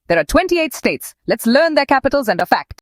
There are 28 states. Let's learn their capitals and a fact.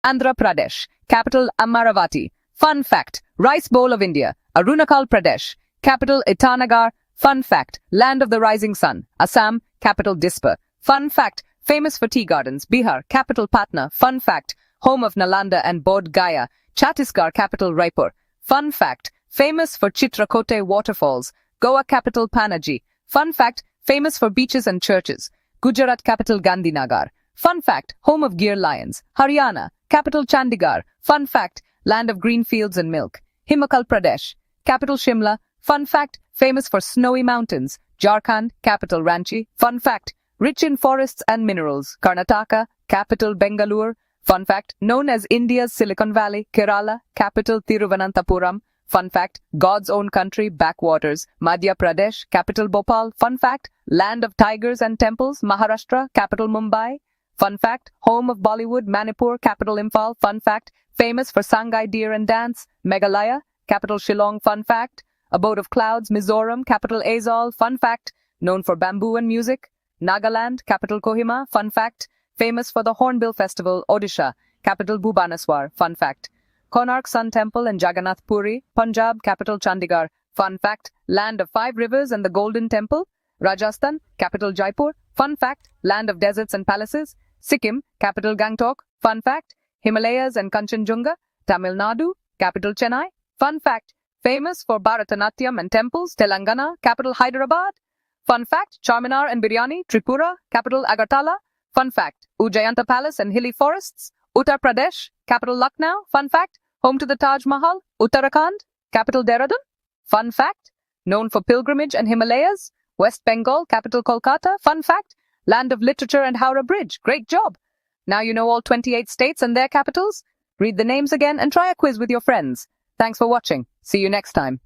Andhra Pradesh, capital Amaravati. Fun fact, rice bowl of India. Arunachal Pradesh, capital Itanagar. Fun fact, land of the rising sun. Assam, capital Dispur. Fun fact, famous for tea gardens. Bihar, capital Patna. Fun fact, home of Nalanda and Bodh Gaya. Chhattisgarh, capital Raipur. Fun fact, famous for Chitrakote waterfalls. Goa, capital Panaji. Fun fact, famous for beaches and churches. Gujarat, capital Gandhinagar. Fun fact, home of Gir lions. Haryana, capital Chandigarh. Fun fact, land of green fields and milk. Himachal Pradesh, capital Shimla. Fun fact, famous for snowy mountains. Jharkhand, capital Ranchi. Fun fact, rich in forests and minerals. Karnataka, capital Bengaluru. Fun fact, known as India's Silicon Valley. Kerala, capital Thiruvananthapuram. Fun fact, God's own country, backwaters. Madhya Pradesh, capital Bhopal. Fun fact, land of tigers and temples. Maharashtra, capital Mumbai. Fun fact, home of Bollywood. Manipur, capital Imphal. Fun fact, famous for Sangai deer and dance. Meghalaya, capital Shillong. Fun fact, abode of clouds. Mizoram, capital Aizol. Fun fact, known for bamboo and music. Nagaland, capital Kohima. Fun fact, famous for the Hornbill Festival. Odisha, capital Bhubaneswar. Fun fact, Konark Sun Temple and Jagannath Puri. Punjab, capital Chandigarh. Fun fact, land of 5 rivers and the Golden Temple. Rajasthan, capital Jaipur. Fun fact, land of deserts and palaces. Sikkim, capital Gangtok. Fun fact, Himalayas and Kanchenjunga. Tamil Nadu, capital Chennai. Fun fact, famous for Bharatanatyam and temples. Telangana, capital Hyderabad. Fun fact, Charminar and Biryani. Tripura, capital Agartala. Fun fact, Ujjayanta Palace and hilly forests. Uttar Pradesh, capital Lucknow. Fun fact, home to the Taj Mahal. Uttarakhand, capital Dehradun. Fun fact, known for pilgrimage and Himalayas. West Bengal, capital Kolkata. Fun fact, land of literature and Howrah Bridge. Great job. Now you know all 28 states and their capitals. Read the names again and try a quiz with your friends. Thanks for watching. See you next time.